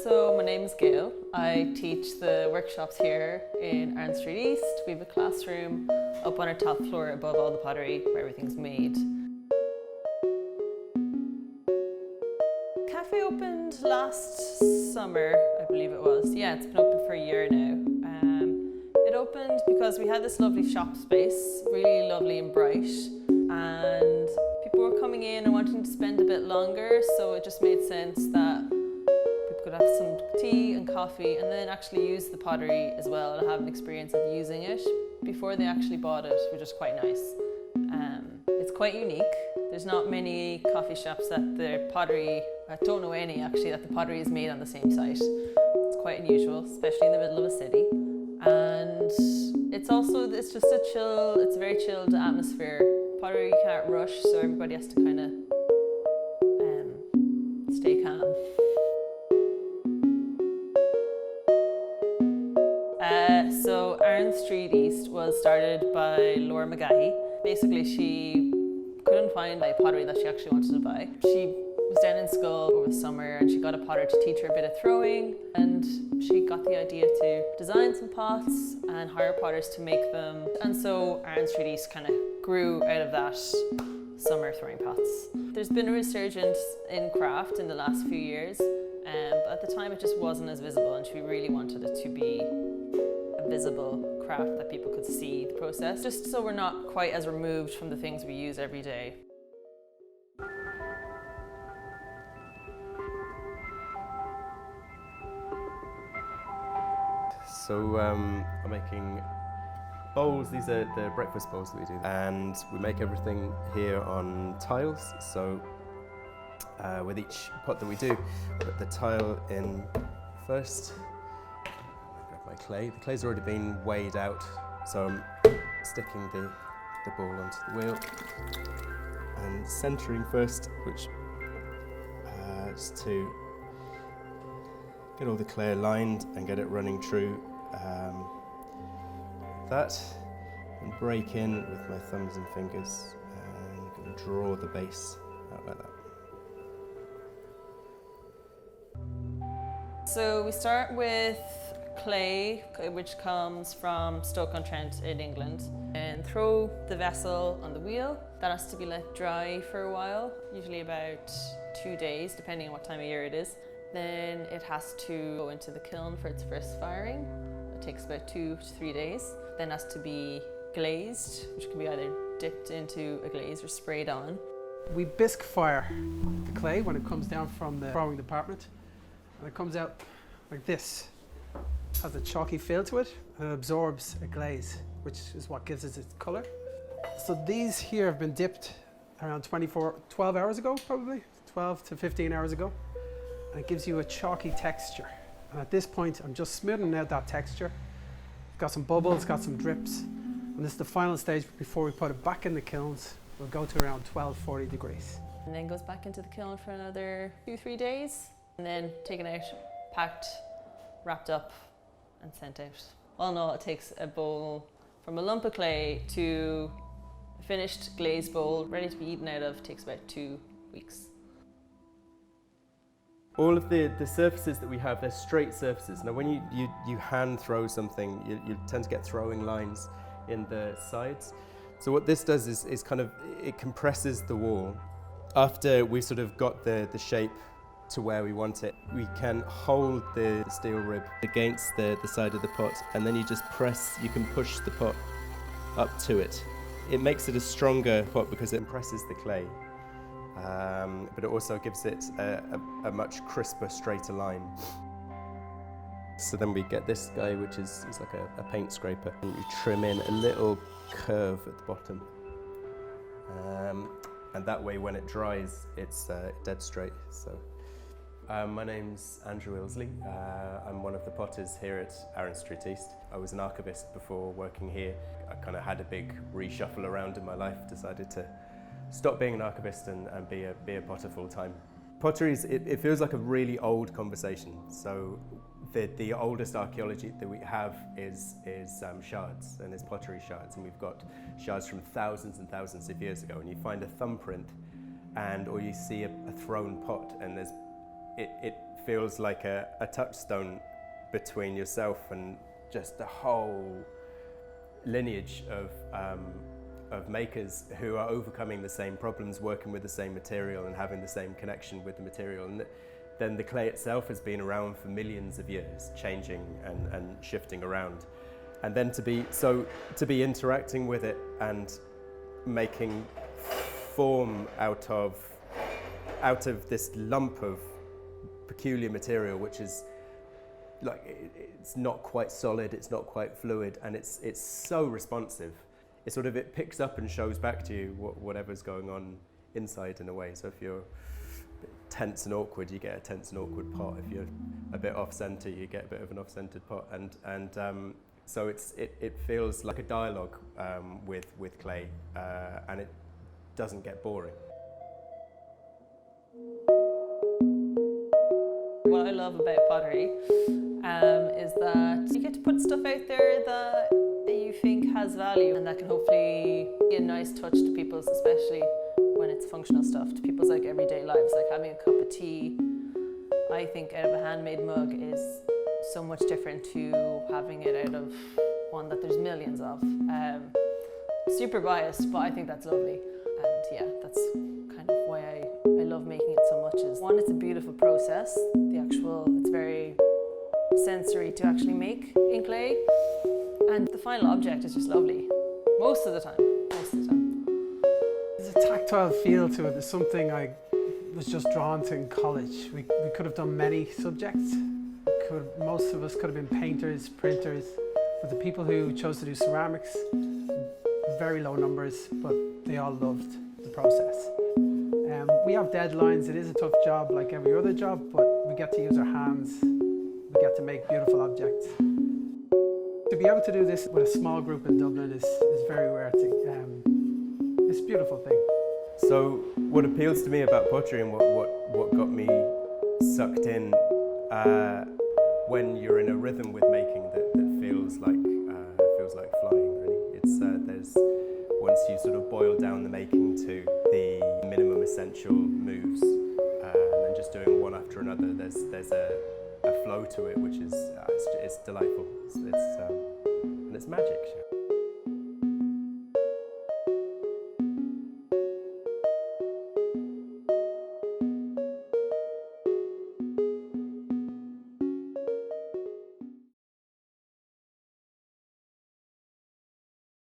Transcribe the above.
So my name is Gail. I teach the workshops here in Arran Street East. We have a classroom up on our top floor above all the pottery where everything's made. Cafe opened last summer, I believe it was. Yeah, it's been open for a year now. It opened because we had this lovely shop space, really lovely and bright, and people were coming in and wanting to spend a bit longer, so it just made sense that could have some tea and coffee and then actually use the pottery as well and have an experience of using it before they actually bought it, which is quite nice. It's quite unique. There's not many coffee shops that the pottery, I don't know any actually, that the pottery is made on the same site. It's quite unusual, especially in the middle of a city. And it's just a chill, it's a very chilled atmosphere. Pottery you can't rush, so everybody has to kind of stay calm. So Arran Street East was started by Laura McGahey. Basically, she couldn't find a pottery that she actually wanted to buy. She was down in school over the summer and she got a potter to teach her a bit of throwing, and she got the idea to design some pots and hire potters to make them. And so Arran Street East kind of grew out of that summer throwing pots. There's been a resurgence in craft in the last few years, but at the time it just wasn't as visible, and she really wanted it to be visible craft that people could see the process, just so we're not quite as removed from the things we use every day. So I'm making bowls. These are the breakfast bowls that we do, and we make everything here on tiles. So with each pot that we do, put the tile in first. My clay. The clay's already been weighed out, so I'm sticking the ball onto the wheel and centering first, which just to get all the clay aligned and get it running true. That, and break in with my thumbs and fingers and draw the base out like that. So we start with clay, which comes from Stoke-on-Trent in England, and throw the vessel on the wheel. That has to be let dry for a while, usually about 2 days, depending on what time of year it is. Then it has to go into the kiln for its first firing. It takes about 2 to 3 days. Then it has to be glazed, which can be either dipped into a glaze or sprayed on. We bisque fire the clay when it comes down from the throwing department, and it comes out like this. It has a chalky feel to it, and it absorbs a glaze, which is what gives it its colour. So these here have been dipped around 12 hours ago, probably 12 to 15 hours ago, and it gives you a chalky texture. And at this point I'm just smoothing out that texture. It's got some bubbles, got some drips, and this is the final stage before we put it back in the kilns. We'll go to around 1240 degrees. And then goes back into the kiln for another 2-3 days, and then taken out, packed, wrapped up and sent out. All in all, it takes a bowl from a lump of clay to a finished glazed bowl ready to be eaten out of. Takes about 2 weeks. All of the surfaces that we have, they're straight surfaces. Now when you hand throw something, you tend to get throwing lines in the sides. So what this does is kind of, it compresses the wall. After we've sort of got the shape to where we want it, we can hold the steel rib against the side of the pot, and then you just press, you can push the pot up to it. It makes it a stronger pot because it compresses the clay, but it also gives it a much crisper, straighter line. So then we get this guy, which is like a paint scraper, and you trim in a little curve at the bottom. And that way when it dries, it's dead straight. So my name's Andrew Ilsley. I'm one of the potters here at Arran Street East. I was an archivist before working here. I kind of had a big reshuffle around in my life, decided to stop being an archivist and be a potter full time. Pottery it feels like a really old conversation. So the oldest archaeology that we have is shards, and is pottery shards, and we've got shards from thousands and thousands of years ago. And you find a thumbprint, or you see a thrown pot, and it feels like a touchstone between yourself and just the whole lineage of makers who are overcoming the same problems, working with the same material and having the same connection with the material. And then the clay itself has been around for millions of years, changing and shifting around. And then to be interacting with it and making form out of this lump of peculiar material, which is like, it's not quite solid, it's not quite fluid, and it's so responsive. It picks up and shows back to you whatever's going on inside, in a way. So if you're a bit tense and awkward, you get a tense and awkward pot. If you're a bit off-center, you get a bit of an off-centered pot. And so it feels like a dialogue with clay, and it doesn't get boring. What I love about pottery is that you get to put stuff out there that you think has value, and that can hopefully be a nice touch to people's, especially when it's functional stuff, to people's like everyday lives, like having a cup of tea. I think out of a handmade mug is so much different to having it out of one that there's millions of. Super biased, but I think that's lovely. And yeah, that's kind of why I love making it so much. Is one, it's a beautiful process. It's very sensory to actually make in clay. And the final object is just lovely. Most of the time. There's a tactile feel to it. There's something I was just drawn to in college. We could have done many subjects. Most of us could have been painters, printers, but the people who chose to do ceramics, very low numbers, but they all loved the process. We have deadlines. It is a tough job like every other job, but we get to use our hands. We get to make beautiful objects. To be able to do this with a small group in Dublin is very rare. It's a beautiful thing. So what appeals to me about pottery, and what got me sucked in when you're in a rhythm with making that feels like flying, really. It's there's once you sort of boil down the making to the minimum essential moves, and then just doing one after another, there's a flow to it which is it's delightful. And it's magic.